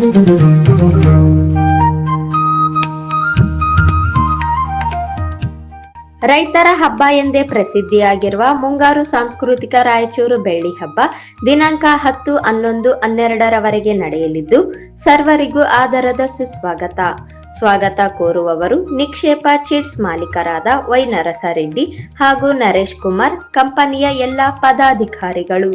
ರೈತರ ಹಬ್ಬ ಎಂದೇ ಪ್ರಸಿದ್ಧಿಯಾಗಿರುವ ಮುಂಗಾರು ಸಾಂಸ್ಕೃತಿಕ ರಾಯಚೂರು ಬೆಳ್ಳಿ ಹಬ್ಬ ದಿನಾಂಕ 10, 11, 12ರವರೆಗೆ ನಡೆಯಲಿದ್ದು ಸರ್ವರಿಗೂ ಆದರದ ಸ್ವಾಗತ ಕೋರುವವರು ನಿಕ್ಷೇಪ ಚಿಟ್ಸ್ ಮಾಲೀಕರಾದ ವೈ ನರಸರೆಡ್ಡಿ ಹಾಗೂ ನರೇಶ್ ಕುಮಾರ್, ಕಂಪನಿಯ ಎಲ್ಲ ಪದಾಧಿಕಾರಿಗಳು.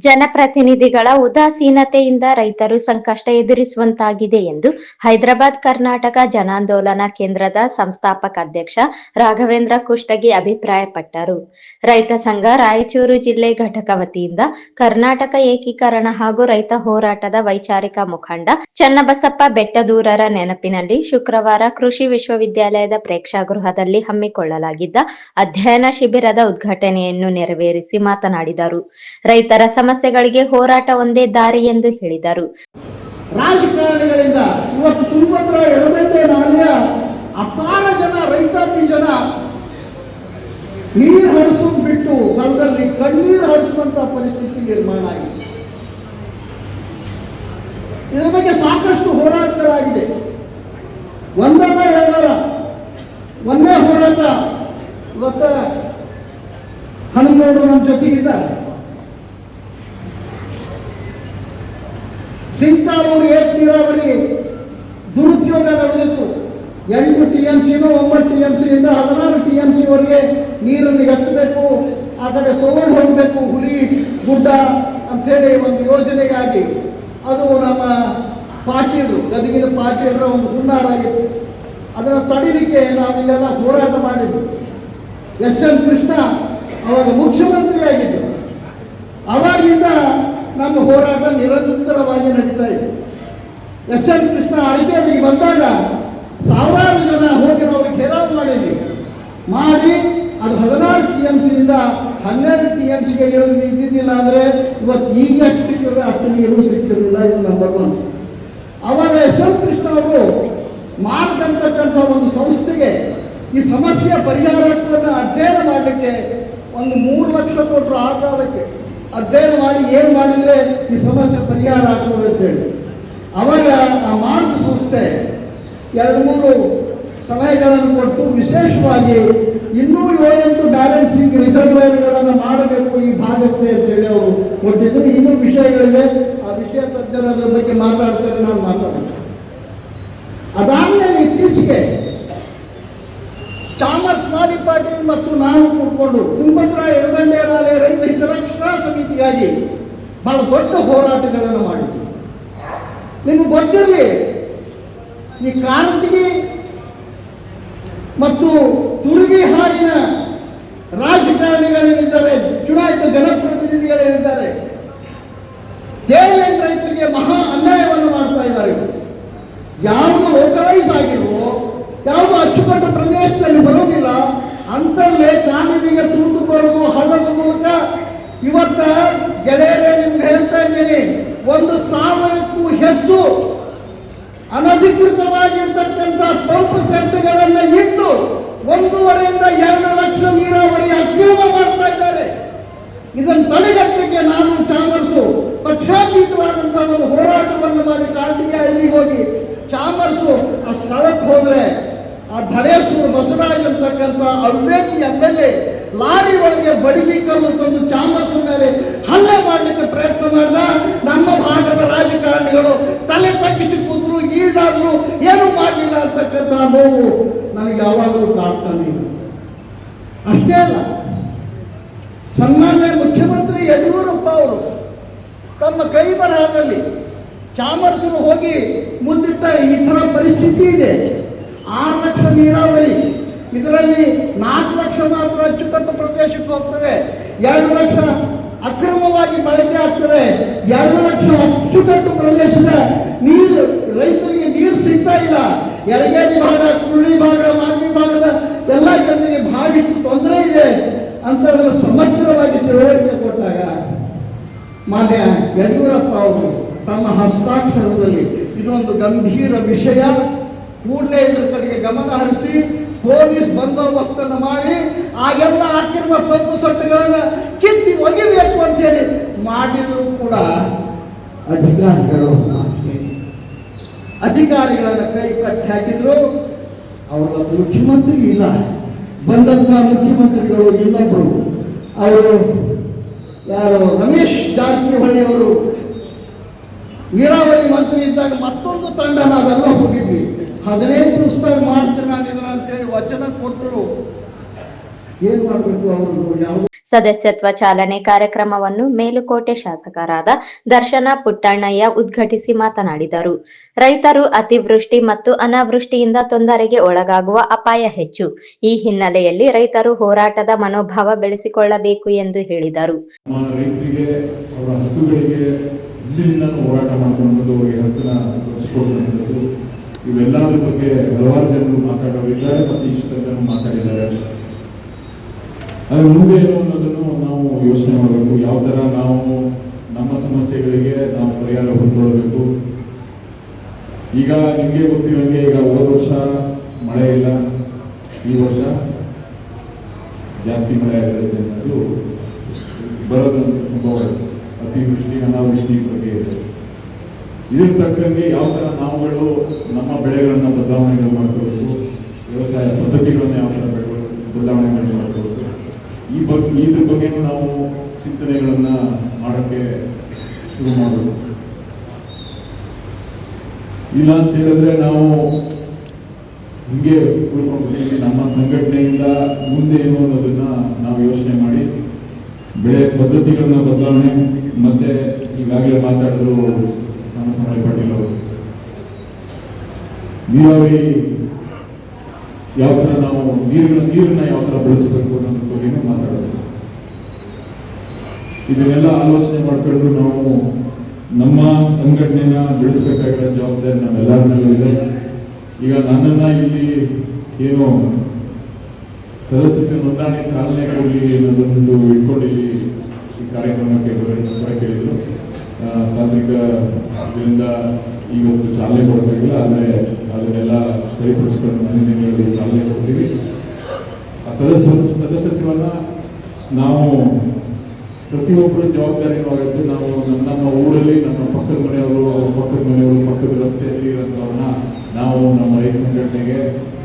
ಜನಪ್ರತಿನಿಧಿಗಳ ಉದಾಸೀನತೆಯಿಂದ ರೈತರು ಸಂಕಷ್ಟ ಎದುರಿಸುವಂತಾಗಿದೆ ಎಂದು ಹೈದರಾಬಾದ್ ಕರ್ನಾಟಕ ಜನಾಂದೋಲನ ಕೇಂದ್ರದ ಸಂಸ್ಥಾಪಕ ಅಧ್ಯಕ್ಷ ರಾಘವೇಂದ್ರ ಕುಷ್ಟಗಿ ಅಭಿಪ್ರಾಯಪಟ್ಟರು. ರೈತ ಸಂಘ ರಾಯಚೂರು ಜಿಲ್ಲೆ ಘಟಕ ವತಿಯಿಂದ ಕರ್ನಾಟಕ ಏಕೀಕರಣ ಹಾಗೂ ರೈತ ಹೋರಾಟದ ವೈಚಾರಿಕ ಮುಖಂಡ ಚನ್ನಬಸಪ್ಪ ಬೆಟ್ಟದೂರರ ನೆನಪಿನಲ್ಲಿ ಶುಕ್ರವಾರ ಕೃಷಿ ವಿಶ್ವವಿದ್ಯಾಲಯದ ಪ್ರೇಕ್ಷಾಗೃಹದಲ್ಲಿ ಹಮ್ಮಿಕೊಳ್ಳಲಾಗಿದ್ದ ಅಧ್ಯಯನ ಶಿಬಿರದ ಉದ್ಘಾಟನೆಯನ್ನು ನೆರವೇರಿಸಿ ಮಾತನಾಡಿದರು. ರೈತರ ಸಮಸ್ಯೆಗಳಿಗೆ ಹೋರಾಟ ಒಂದೇ ದಾರಿ ಎಂದು ಹೇಳಿದರು. ರಾಜಕಾರಣಿಗಳಿಂದ ಇವತ್ತು ತುಂಗಭದ್ರಾ ಎಡದಂಡೆ ನಾಲೆಯ ಅಪಾರ ಜನ ರೈತಾಪಿ ಜನ ನೀರು ಹರಿಸೋದು ಬಿಟ್ಟು ಹೊಲದಲ್ಲಿ ಕಣ್ಣೀರು ಹರಿಸುವಂತ ಪರಿಸ್ಥಿತಿ ನಿರ್ಮಾಣ ಆಗಿದೆ. ಇದರ ಬಗ್ಗೆ ಸಾಕಷ್ಟು ಹೋರಾಟಗಳಾಗಿದೆ. ಒಂದಲ್ಲ ಎರಡಲ್ಲ, ಒಂದೇ ಹೋರಾಟ. ಇವತ್ತು ಹನುಮಗೌಡರು ನಮ್ಮ ಜೊತೆಗಿದ್ದಾರೆ. ಸಿಂತಾಲೂರು ಏಕ ನೀರಾವರಿ ದುರುಪಯೋಗ ನಡೆದಿತ್ತು. 8 TMCನೂ 9 TMCಯಿಂದ 16 TMCವರೆಗೆ ನೀರನ್ನು ಎತ್ತಬೇಕು, ಆ ಕಡೆ ತಗೊಂಡು ಹೋಗಬೇಕು ಹುಲಿ ಗುಡ್ಡ ಅಂಥೇಳಿ ಒಂದು ಯೋಜನೆಗಾಗಿ ಅದು ನಮ್ಮ ಪಾಟೀಲರು, ಗದಗಿನ ಪಾಟೀಲರ ಒಂದು ಹುನ್ನಾರ ಆಗಿತ್ತು. ಅದನ್ನು ತಡೀಲಿಕ್ಕೆ ನಾವಿಲ್ಲೆಲ್ಲ ಹೋರಾಟ ಮಾಡಿದ್ವಿ. ಎಸ್.ಎನ್. ಕೃಷ್ಣ ಅವಾಗ ಮುಖ್ಯಮಂತ್ರಿ ಆಗಿದ್ದರು. ಅವಾಗಿಂದ ನಮ್ಮ ಹೋರಾಟ ನಿರಂತರವಾಗಿ ನಡೀತಾ ಇದೆ. ಎಸ್.ಎನ್. ಕೃಷ್ಣ ಅಡಿಕೆಗೆ ಬಂದಾಗ ಸಾವಿರಾರು ಜನ ಹೋಗಿ ನಾವು ಘೇರಾವ್ ಮಾಡಿ ಅದು 16 TMCಯಿಂದ 12 TMCಗೆ ಇದ್ದಿದ್ದಿಲ್ಲ ಅಂದರೆ ಇವತ್ತು ಈಗ ಎಷ್ಟು ಸಿಕ್ಕಿದ್ರೆ ಅಷ್ಟು ನೀರು ಸಿಕ್ಕಿರಲಿಲ್ಲ. ಇದು ನಂಬರ್ 1. ಅವಾಗ ಎಸ್.ಎನ್. ಕೃಷ್ಣ ಅವರು ಮಾಡ್ತಕ್ಕಂಥ ಒಂದು ಸಂಸ್ಥೆಗೆ ಈ ಸಮಸ್ಯೆಯ ಪರಿಹಾರವನ್ನು ಅಧ್ಯಯನ ಮಾಡಲಿಕ್ಕೆ ಒಂದು 3 ಲಕ್ಷ ಕೊಟ್ಟರು. ಆ ಕಾಲಕ್ಕೆ ಅಧ್ಯಯನ ಮಾಡಿ ಏನು ಮಾಡಿದರೆ ಈ ಸಮಸ್ಯೆ ಪರಿಹಾರ ಆಗ್ತದೆ ಅಂತೇಳಿ ಅವಾಗ ಆ ಮಾರ್ಗ ಸಂಸ್ಥೆ 2-3 ಸಲಹೆಗಳನ್ನು ಕೊಟ್ಟು ವಿಶೇಷವಾಗಿ ಇನ್ನೂ 7-8 ಬ್ಯಾಲೆನ್ಸಿಂಗ್ ರಿಸರ್ವೇರ್ಗಳನ್ನು ಮಾಡಬೇಕು ಈ ಭಾಗಕ್ಕೆ ಅಂತೇಳಿ ಅವರು ಕೊಟ್ಟಿದ್ದರು. ಇನ್ನೂ ವಿಷಯಗಳಿದೆ, ಆ ವಿಷಯ ತಜ್ಞರು ಅದರ ಬಗ್ಗೆ ಮಾತಾಡ್ತಾರೆ, ನಾನು ಮಾತಾಡ್ತೇನೆ. ಅದಾದಮೇಲೆ ಇತ್ತೀಚೆಗೆ ಚಾಮರ್ಸ್ ಮಾಲಿ ಪಾಟೀಲ್ ಮತ್ತು ನಾನು ಕೂತ್ಕೊಂಡು ತುಂಗಭದ್ರಾ ಎಡದಂಡೆ ನಾಲೆ ರೈತ ಹಿತರಕ್ಷಣಾ ಸಮಿತಿಗಾಗಿ ಬಹಳ ದೊಡ್ಡ ಹೋರಾಟಗಳನ್ನು ಮಾಡಿದ್ವಿ. ನಿಮ್ಗೆ ಗೊತ್ತಿರಲಿ, ಈ ಕಾರಟಗಿ ಮತ್ತು ತುರುಗಿ ಹಾಡಿನ ರಾಜಕಾರಣಿಗಳೇನಿದ್ದಾರೆ, ಚುನಾಯಿತ ಜನಪ್ರತಿನಿಧಿಗಳೇನಿದ್ದಾರೆ, ದೇವೇಂದ್ರ ರೈತರಿಗೆ ಮಹಾ ಅನ್ಯಾಯವನ್ನು ಮಾಡ್ತಾ ಇದ್ದಾರೆ. ಯಾವುದು ಲೋಕಲೈಸ್ ಆಗಿರೋ, ಯಾವುದು ಅಚ್ಚುಕಟ್ಟು ಪ್ರದೇಶದಲ್ಲಿ ಬರೋದಿಲ್ಲ ಅಂತಲ್ಲೇ ಕಾನೂನಿಗೆ ತುಂಡು ಬರೋದು ಹಣದ ಮೂಲಕ. ಇವತ್ತ ಗೆಳೆಯರೇ ನಿಮ್ಗೆ ಹೇಳ್ತಾ ಇದ್ದೀನಿ, 1,000ಕ್ಕೂ ಹೆಚ್ಚು ಅನಧಿಕೃತವಾಗಿರ್ತಕ್ಕಂಥ ಪಂಪ್ ಸೆಟ್ಗಳನ್ನು ಇಟ್ಟು 1.5ರಿಂದ 2 ಲಕ್ಷ ನೀರಾವರಿ ಅಕ್ರಮ ಮಾಡ್ತಾ ಇದ್ದಾರೆ. ಇದನ್ನು ತಡೆಗಟ್ಟಲಿಕ್ಕೆ ನಾನು ಚಾಮರ್ಸು ಪಕ್ಷಾತೀತವಾದಂಥ ಒಂದು ಹೋರಾಟವನ್ನು ಮಾಡಿ ಕಾರ್ತಿಕ ಹಳ್ಳಿಗೆ ಹೋಗಿ ಚಾಮರ್ಸು ಆ ಸ್ಥಳಕ್ಕೆ ಹೋದರೆ ಆ ಧಳೇಶ್ವರ ಬಸವರಾಜ್ ಅಂತಕ್ಕಂಥ ಅವಿವೇಕಿ MLA ಲಾರಿ ಒಳಗೆ ಬಡಗಿ ಕಲ್ಲು ತಂದು ಚಾಮರ್ಸು ಮೇಲೆ ಹಲ್ಲೆ ಮಾಡಲಿಕ್ಕೆ ಪ್ರಯತ್ನ ಮಾಡಿದ. ನಮ್ಮ ಭಾಗದ ರಾಜಕಾರಣಿಗಳು ತಲೆ ತಗ್ಗಿಸಿ ಕೂತರು, ಈಡಾದ್ರು, ಏನೂ ಮಾಡಲಿಲ್ಲ ಅಂತಕ್ಕಂಥ ನೋವು ನನಗೆ ಯಾವಾಗಲೂ ಕಾಡ್ತಾನೆ. ಅಷ್ಟೇ ಅಲ್ಲ, ಸನ್ಮಾನ್ಯ ಮುಖ್ಯಮಂತ್ರಿ ಯಡಿಯೂರಪ್ಪ ಅವರು ತಮ್ಮ ಕೈ ಬರಹದಲ್ಲಿ ಚಾಮರ್ಸರು ಹೋಗಿ ಮುಂದಿಟ್ಟ ಈ ಥರ ಪರಿಸ್ಥಿತಿ ಇದೆ, 6 ಲಕ್ಷ ನೀರಾವರಿ, ಇದರಲ್ಲಿ 4 ಲಕ್ಷ ಮಾತ್ರ ಅಚ್ಚುಕಟ್ಟು ಪ್ರದೇಶಕ್ಕೆ ಹೋಗ್ತದೆ, 2 ಲಕ್ಷ ಅಕ್ರಮವಾಗಿ ಬಳಕೆ ಆಗ್ತದೆ, 2 ಲಕ್ಷ ಅಚ್ಚುಕಟ್ಟು ಪ್ರದೇಶದ ನೀರು ರೈತರಿಗೆ ನೀರು ಸಿಗ್ತಾ ಇಲ್ಲ. ಯರಗೇರಿ ಭಾಗ, ಕುರುಳಿ ಭಾಗ, ಮಾನ್ವಿ ಭಾಗದ ಎಲ್ಲ ಜನರಿಗೆ ಭಾಳಷ್ಟು ತೊಂದರೆ ಇದೆ ಅಂತ ಅದನ್ನು ಸಮಗ್ರವಾಗಿ ತಿಳುವಳಿಕೆ ಕೊಟ್ಟಾಗ ಮಾನ್ಯ ಯಡಿಯೂರಪ್ಪ ಅವರು ತಮ್ಮ ಹಸ್ತಾಕ್ಷರದಲ್ಲಿ ಇದೊಂದು ಗಂಭೀರ ವಿಷಯ. ಕೂಡಲೇ ಇದ್ರ ಕಡೆಗೆ ಗಮನ ಹರಿಸಿ ಪೊಲೀಸ್ ಬಂದೋಬಸ್ತನ್ನು ಮಾಡಿ ಆ ಎಲ್ಲ ಅಕ್ರಮ ಪಂಪುಸಟ್ಟುಗಳನ್ನು ಕಿತ್ತಿ ಒಗಿಬೇಕು ಅಂತೇಳಿ ಮಾಡಿದ್ರು ಕೂಡ ಅಧಿಕಾರಿಗಳನ್ನ ಕೈ ಕಟ್ಟಿ ಹಾಕಿದ್ರು. ಅವರ ಮುಖ್ಯಮಂತ್ರಿ ಇಲ್ಲ, ಬಂದಂತಹ ಮುಖ್ಯಮಂತ್ರಿಗಳು ಇನ್ನೊಬ್ಬರು ಅವರು ಯಾರು ರಮೇಶ್ ಜಾರಕಿಹೊಳಿ ಅವರು ನೀರಾವರಿ ಮಂತ್ರಿ ಇದ್ದಾಗ ಮತ್ತೊಂದು ತಂಡ ನಾವೆಲ್ಲ ಹೋಗಿದ್ವಿ. 15 ದಿವಸದಾಗ ಮಾಡ್ತೀನಿ ನಾನು ಇದನ್ನ ಅಂತೇಳಿ ವಚನ ಕೊಟ್ಟರು. ಏನ್ ಮಾಡ್ಬೇಕು ಅವರು? ಯಾವ ಸದಸ್ಯತ್ವ ಚಾಲನೆ ಕಾರ್ಯಕ್ರಮವನ್ನು ಮೇಲುಕೋಟೆ ಶಾಸಕರಾದ ದರ್ಶನ ಪುಟ್ಟಣ್ಣಯ್ಯ ಉದ್ಘಾಟಿಸಿ ಮಾತನಾಡಿದರು. ರೈತರು ಅತಿವೃಷ್ಟಿ ಮತ್ತು ಅನಾವೃಷ್ಟಿಯಿಂದ ತೊಂದರೆಗೆ ಒಳಗಾಗುವ ಅಪಾಯ ಹೆಚ್ಚು. ಈ ಹಿನ್ನೆಲೆಯಲ್ಲಿ ರೈತರು ಹೋರಾಟದ ಮನೋಭಾವ ಬೆಳೆಸಿಕೊಳ್ಳಬೇಕು ಎಂದು ಹೇಳಿದರು. ರೈತರಿಗೆ ಅವರ ಹಕ್ಕುಗಳಿಗೆ ಇಲ್ಲಿಂದ ಹೋರಾಟ ಮಾಡಿಕೊಂಡು ಅವರಿಗೆ ಹಕ್ಕನ್ನ ಕೊಡಿಸ್ಕೊಳ್ತಕ್ಕಂಥದ್ದು, ಇವೆಲ್ಲದರ ಬಗ್ಗೆ ಹಲವಾರು ಜನರು ಮಾತಾಡೋರಿದ್ದಾರೆ ಮತ್ತು ಇಷ್ಟನ್ನು ಮಾತಾಡಿದ್ದಾರೆ. ಅದರ ಮುಂದೆ ಏನು ಅನ್ನೋದನ್ನು ನಾವು ಯೋಚನೆ ಮಾಡಬೇಕು. ಯಾವ ಥರ ನಾವು ನಮ್ಮ ಸಮಸ್ಯೆಗಳಿಗೆ ನಾವು ಪರಿಹಾರ ಹೊಂದ್ಕೊಳ್ಬೇಕು. ಈಗ ನಿಮಗೆ ಗೊತ್ತಿರೋಂಗೆ ಈಗ ಹೋದ ವರ್ಷ ಮಳೆ ಇಲ್ಲ, ಈ ವರ್ಷ ಜಾಸ್ತಿ ಮಳೆ ಆಗಿರುತ್ತೆ ಅನ್ನೋದು ಬರೋದಂತ ಸಂಭವ ಇದೆ. ಅತಿವೃಷ್ಟಿ ಅನಾವೃಷ್ಟಿ ಬಗ್ಗೆ ಇದೆ. ಇದ್ರ ತಕ್ಕಂಗೆ ಯಾವ ಥರ ನಾವುಗಳು ನಮ್ಮ ಬೆಳೆಗಳನ್ನು ಬದಲಾವಣೆಗಳು ಮಾಡ್ಕೊಳ್ಬೇಕು, ವ್ಯವಸಾಯ ಪದ್ಧತಿಗಳನ್ನು ಯಾವ ಥರ ಬದಲಾವಣೆಗಳು ಮಾಡ್ಕೊಳ್ಬೇಕು, ಇದ್ರ ಬಗ್ಗೆನೂ ನಾವು ಚಿಂತನೆಗಳನ್ನು ಮಾಡೋಕ್ಕೆ ಶುರು ಮಾಡಬೇಕು. ಇಲ್ಲ ಅಂತ ಹೇಳಿದ್ರೆ ನಾವು ಹಿಂಗೆ ಉಳ್ಕೊಂಡು ನಮ್ಮ ಸಂಘಟನೆಯಿಂದ ಮುಂದೆ ಏನು ಅನ್ನೋದನ್ನ ನಾವು ಯೋಚನೆ ಮಾಡಿ ಬೆಳೆ ಪದ್ಧತಿಗಳನ್ನ ಬದಲಾವಣೆ, ಮತ್ತೆ ಈಗಾಗಲೇ ಮಾತಾಡಿದ್ರು ರಾಮಸ್ವಾಮಿ ಪಾಟೀಲ್ ಅವರು ನೀರಾವರಿ ಯಾವ ಥರ ನಾವು ನೀರನ್ನ ಯಾವ ಥರ ಬಳಸಬೇಕು ಅನ್ನೋದ್ರ ಬಗ್ಗೆನೂ ಮಾತಾಡೋದು. ಇದನ್ನೆಲ್ಲ ಆಲೋಚನೆ ಮಾಡ್ಕೊಂಡು ನಾವು ನಮ್ಮ ಸಂಘಟನೆನ ಬೆಳೆಸಬೇಕಾಗಿರೋ ಜವಾಬ್ದಾರಿ ನಮ್ಮೆಲ್ಲರಲ್ಲೂ ಇದೆ. ಈಗ ನನ್ನನ್ನ ಇಲ್ಲಿ ಏನು ಸದಸ್ಯತ್ವ ನೋಂದಣಿ ಚಾಲನೆ ಕೊಡಲಿ ಅನ್ನೋದೊಂದು ಇಟ್ಕೊಂಡು ಇಲ್ಲಿ ಈ ಕಾರ್ಯಕ್ರಮಕ್ಕೆ ಕೇಳಿದ್ರು. ತಾಂತ್ರಿಕ ಇದರಿಂದ ಇವತ್ತು ಚಾಲನೆ ಕೊಡಬೇಕಿಲ್ಲ, ಆದರೆ ಅದನ್ನೆಲ್ಲ ಸರಿಪಡಿಸ್ಕೊಂಡು ಮುಂದಿನ ಚಾಲನೆ ಕೊಡ್ತೀವಿ. ಆ ಸದಸ್ಯತ್ವವನ್ನು ನಾವು ಪ್ರತಿಯೊಬ್ಬರು ಜವಾಬ್ದಾರಿನೂ ಆಗುತ್ತೆ. ನಾವು ನಮ್ಮ ಊರಲ್ಲಿ ನಮ್ಮ ಪಕ್ಕದ ಮನೆಯವರು, ಅವ್ರ ಪಕ್ಕದ ಮನೆಯವರು, ಪಕ್ಕದ ರಸ್ತೆಯಲ್ಲಿ ಇರೋಂಥವ್ರನ್ನ ನಾವು ನಮ್ಮ ರೈತ ಸಂಘಟನೆಗೆ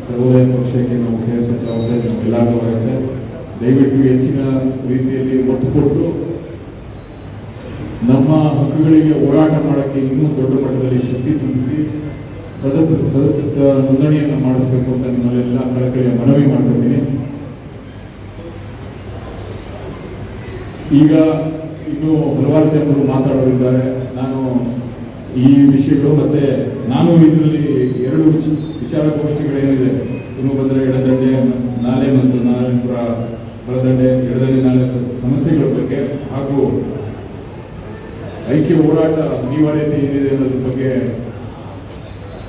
ಸರ್ವೋದಯ ಪಕ್ಷಕ್ಕೆ ನಾವು ಸೇರಿಸೋ ಜವಾಬ್ದಾರಿ ನಮ್ಮೆಲ್ಲರಿಗೂ ಆಗುತ್ತೆ. ದಯವಿಟ್ಟು ಹೆಚ್ಚಿನ ರೀತಿಯಲ್ಲಿ ಒತ್ತು ಕೊಟ್ಟು ನಮ್ಮ ಹಕ್ಕುಗಳಿಗೆ ಹೋರಾಟ ಮಾಡೋಕ್ಕೆ ಇನ್ನೂ ದೊಡ್ಡ ಮಟ್ಟದಲ್ಲಿ ಶಕ್ತಿ ತುಂಬಿಸಿ ಸದಸ್ಯತ್ವ ನೋಂದಣಿಯನ್ನು ಮಾಡಿಸಬೇಕು ಅಂತ ನಿಮ್ಮಲ್ಲೆಲ್ಲ ಕಳಕಳಿಯ ಮನವಿ ಮಾಡ್ಕೊತೀನಿ. ಈಗ ಇನ್ನೂ ಹಲವಾರು ಜನರು ಮಾತಾಡೋರಿದ್ದಾರೆ. ನಾನು ಈ ವಿಷಯಗಳು ಮತ್ತೆ ನಾನು ಇದರಲ್ಲಿ 2 ವಿಚಾರಗೋಷ್ಠಿಗಳೇನಿದೆ, ತುಂಗಭದ್ರ ಎಡದಂಡೆ ನಾಲೆ ಮತ್ತು ನಾರಾಯಣಪುರ ಬಲದಂಡೆ ಎಡದಂಡೆ ನಾಲೆ ಸಮಸ್ಯೆಗಳ ಬಗ್ಗೆ ಹಾಗೂ ಐಕ್ಯ ಹೋರಾಟ ಅನಿವಾರ್ಯತೆ ಏನಿದೆ ಅನ್ನೋದ್ರ ಬಗ್ಗೆ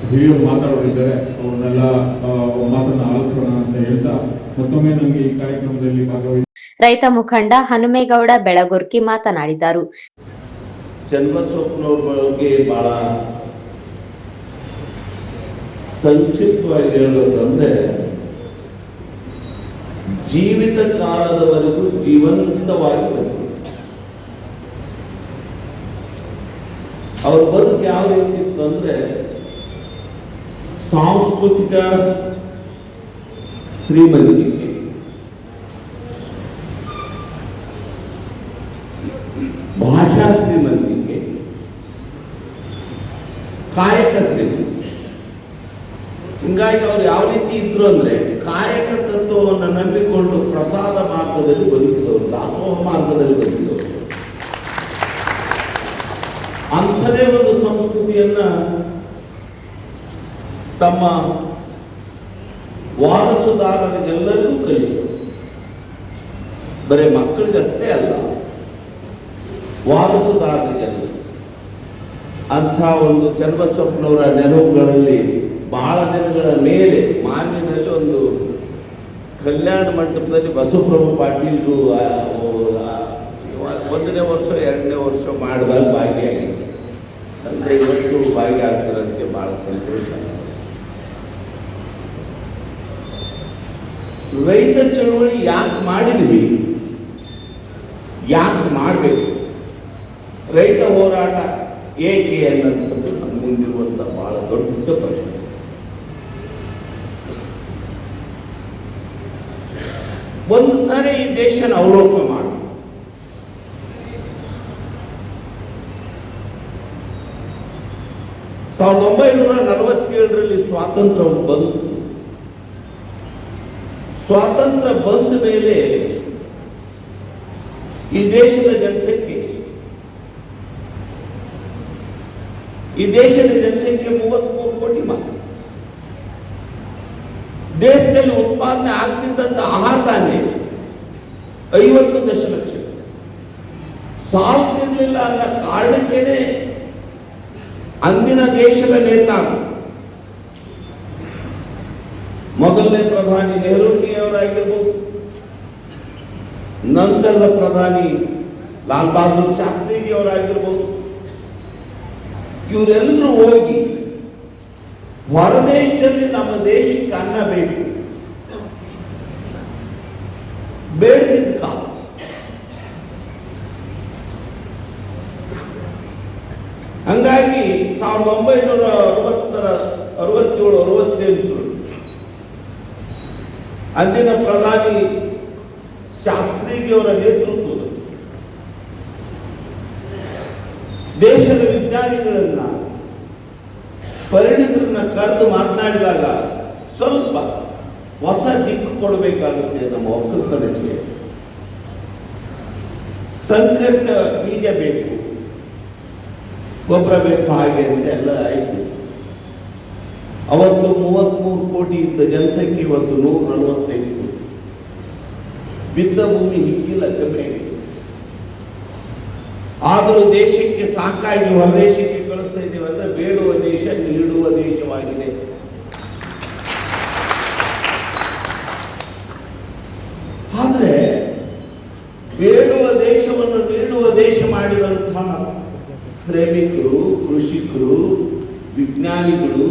ಹಿರಿಯರು ಮಾತಾಡೋರಿದ್ದಾರೆ. ಅವ್ರನ್ನೆಲ್ಲ ಮಾತನ್ನ ಆಲಿಸೋಣ ಅಂತ ಹೇಳ್ತಾ ಮತ್ತೊಮ್ಮೆ ನನಗೆ ಈ ಕಾರ್ಯಕ್ರಮದಲ್ಲಿ ಭಾಗವಹಿಸಿ ರೈತ ಮುಖಂಡ ಹನುಮೇಗೌಡ ಬೆಳಗುರ್ಕಿ ಮಾತನಾಡಿದರು. ಚನ್ನಬಸಪ್ಪನವ್ರ ಬಗ್ಗೆ ಬಹಳ ಸಂಕ್ಷಿಪ್ತವಾಗಿ ಹೇಳೋದಂದ್ರೆ, ಜೀವಿತ ಕಾಲದವರೆಗೂ ಜೀವಂತವಾಗಿ ಬಂದರು. ಅವ್ರ ಬದುಕು ಯಾವ ರೀತಿ ಇತ್ತು ಅಂದ್ರೆ, ಸಾಂಸ್ಕೃತಿಕ ಶ್ರೀಮಂತಿಕೆ, ಭಾಷಾ ಶ್ರೀಮಂತಿಕೆ, ಕಾಯಕ ಶ್ರೀಮಂತಿಕೆ. ಹಿಂಗಾಗಿ ಅವ್ರು ಯಾವ ರೀತಿ ಇದ್ರು ಅಂದ್ರೆ, ಕಾಯಕ ತತ್ವವನ್ನು ನಂಬಿಕೊಂಡು ಪ್ರಸಾದ ಮಾರ್ಗದಲ್ಲಿ ಬದುಕಿದವರು, ದಾಸೋಹ ಮಾರ್ಗದಲ್ಲಿ ಬದುಕಿದವರು. ಅಂಥದೇ ಒಂದು ಸಂಸ್ಕೃತಿಯನ್ನ ತಮ್ಮ ವಾರಸುದಾರರಿಗೆಲ್ಲರಿಗೂ ಕಲಿಸಿದರು. ಬರೀ ಮಕ್ಕಳಿಗಷ್ಟೇ ಅಲ್ಲ, ವಾರಸುದಾರರಿಗೆಲ್ಲ. ಅಂಥ ಒಂದು ಚನ್ನಬಸಪ್ಪನವರ ನೆನಪುಗಳಲ್ಲಿ ಬಹಳ ದಿನಗಳ ಮೇಲೆ ಮಾನ್ಯನಲ್ಲಿ ಒಂದು ಕಲ್ಯಾಣ ಮಂಟಪದಲ್ಲಿ ಬಸವಪ್ರಭು ಪಾಟೀಲ್ರು 1ನೇ ವರ್ಷ 2ನೇ ವರ್ಷ ಮಾಡಿದಾಗ ಭಾಗಿಯಾಗಿದೆ. ಅಂದರೆ ಇವತ್ತು ಭಾಗಿಯಾಗ್ತಿರೋದಕ್ಕೆ ಭಾಳ ಸಂತೋಷ. ರೈತ ಚಳವಳಿ ಯಾಕೆ ಮಾಡಿದ್ವಿ, ಯಾಕೆ ಮಾಡಬೇಕು, ರೈತ ಹೋರಾಟ ಏಕೆ ಅನ್ನೋಂಥದ್ದು ನಮ್ಮ ಮುಂದಿರುವಂಥ ಬಹಳ ದೊಡ್ಡ ಪ್ರಶ್ನೆ. ಒಂದು ಸಾರಿ ಈ ದೇಶನ ಅವಲೋಕನ ಮಾಡಿ, ಸಾವಿರದ 1947ರಲ್ಲಿ ಸ್ವಾತಂತ್ರ್ಯ ಬಂತು. ಸ್ವಾತಂತ್ರ್ಯ ಬಂದ ಮೇಲೆ ಈ ದೇಶದ ಜನಸಂಖ್ಯೆ ಎಷ್ಟು? ಈ ದೇಶದ ಜನಸಂಖ್ಯೆ 33 ಕೋಟಿ ಮಾತ್ರ. ದೇಶದಲ್ಲಿ ಉತ್ಪಾದನೆ ಆಗ್ತಿದ್ದಂತ ಆಹಾರ ಧಾನ್ಯ ಎಷ್ಟು? 50 ದಶಲಕ್ಷ. ಸಾಲ್ತಿರ್ಲಿಲ್ಲ ಅನ್ನೋ ಕಾರಣಕ್ಕೇನೆ ಅಂದಿನ ದೇಶದ ನೇತಾರು, ಮೊದಲನೇ ಪ್ರಧಾನಿ ನೆಹರೂಜಿಯವರಾಗಿರ್ಬೋದು, ನಂತರದ ಪ್ರಧಾನಿ ಲಾಲ್ ಬಹದ್ದೂರ್ ಶಾಸ್ತ್ರಿಜಿಯವರಾಗಿರ್ಬೋದು, ಇವರೆಲ್ಲರೂ ಹೋಗಿ ಹೊರದೇಶದಲ್ಲಿ ನಮ್ಮ ದೇಶಕ್ಕೆ ಅನ್ನ ಬೇಕು ಬೇಡ್ತಿದ್ದ ಕಾಲ. ಹಂಗಾಗಿ 1967-68 ಅಂದಿನ ಪ್ರಧಾನಿ ಶಾಸ್ತ್ರಿಜಿಯವರ ನೇತೃತ್ವದ ದೇಶದ ವಿಜ್ಞಾನಿಗಳನ್ನ ಪರಿಣಿತರನ್ನ ಕರೆದು ಮಾತನಾಡಿದಾಗ ಸ್ವಲ್ಪ ಹೊಸ ದಿಕ್ಕು ಕೊಡಬೇಕಾಗುತ್ತೆ ನಮ್ಮ ಒಕ್ಕಲತನಕ್ಕೆ. ಸಂಕರಿತ ಬೀಜ ಬೇಕು, ಗೊಬ್ಬರ ಬೇಕು, ಹಾಗೆ ಅಂತ ಎಲ್ಲ ಆಯಿತು. ಅವತ್ತು 33 ಕೋಟಿ ಇದ್ದ ಜನಸಂಖ್ಯೆ ಇವತ್ತು 145 ಕೋಟಿ. ಬಿದ್ದ ಭೂಮಿ ಹಿಗ್ಗಿಲ್ಲ, ಕಮ್ಮಿ. ಆದರೂ ದೇಶಕ್ಕೆ ಸಾಕಾಗಿ ಹೊರದೇಶಕ್ಕೆ ಕಳಿಸ್ತಾ ಇದ್ದೇವೆ ಅಂದ್ರೆ ಬೇಡುವ ದೇಶ ನೀಡುವ ದೇಶವಾಗಿದೆ. ಆದರೆ ಬೇಡುವ ದೇಶವನ್ನು ನೀಡುವ ದೇಶ ಮಾಡಿದಂತಹ ಶ್ರಮಿಕರು, ಕೃಷಿಕರು, ವಿಜ್ಞಾನಿಗಳು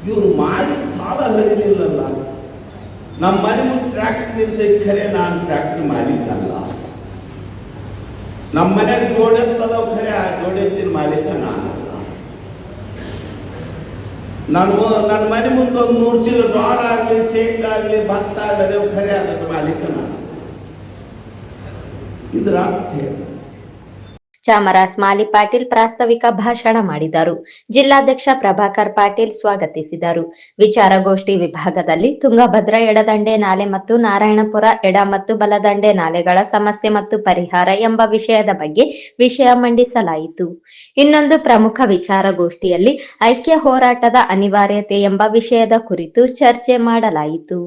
ಇವರು ಮಾಡಿದ ಸಾಲ ಹರಿಲಿಲ್ಲಲ್ಲ. ನಮ್ಮ ಮನೆ ಮುಂದೆ ಟ್ರ್ಯಾಕ್ಟರ್ ನಿಂತ ಖರೆ ನಾನು ಟ್ರ್ಯಾಕ್ಟರ್ ಮಾಲೀಕಲ್ಲ. ನಮ್ಮ ಮನೆಗೆ ಜೋಡೆತ್ತದೋ ಖರೆ ಆ ಜೋಡೆತ್ತಿನ ಮಾಲೀಕ ನಾನಲ್ಲ. ನನ್ನ ಮನೆ ಮುಂದೆ ಒಂದು 100 ಚೀಲ ಜೋಳ ಆಗಲಿ, ಶೇಂಗಾ ಆಗಲಿ, ಭತ್ತ ಆಗದೆ ಖರೆ ಅದರ ಮಾಲೀಕ ನಾನು. ಇದರ ಅರ್ಥ ಚಾಮರಾಜ್ ಮಾಲಿ ಪಾಟೀಲ್ ಪ್ರಾಸ್ತಾವಿಕ ಭಾಷಣ ಮಾಡಿದರು. ಜಿಲ್ಲಾಧ್ಯಕ್ಷ ಪ್ರಭಾಕರ್ ಪಾಟೀಲ್ ಸ್ವಾಗತಿಸಿದರು. ವಿಚಾರಗೋಷ್ಠಿ ವಿಭಾಗದಲ್ಲಿ ತುಂಗಭದ್ರಾ ಎಡದಂಡೆ ನಾಲೆ ಮತ್ತು ನಾರಾಯಣಪುರ ಎಡ ಮತ್ತು ಬಲದಂಡೆ ನಾಲೆಗಳ ಸಮಸ್ಯೆ ಮತ್ತು ಪರಿಹಾರ ಎಂಬ ವಿಷಯದ ಬಗ್ಗೆ ವಿಷಯ ಮಂಡಿಸಲಾಯಿತು. ಇನ್ನೊಂದು ಪ್ರಮುಖ ವಿಚಾರಗೋಷ್ಠಿಯಲ್ಲಿ ಐಕ್ಯ ಹೋರಾಟದ ಅನಿವಾರ್ಯತೆ ಎಂಬ ವಿಷಯದ ಕುರಿತು ಚರ್ಚೆ ಮಾಡಲಾಯಿತು.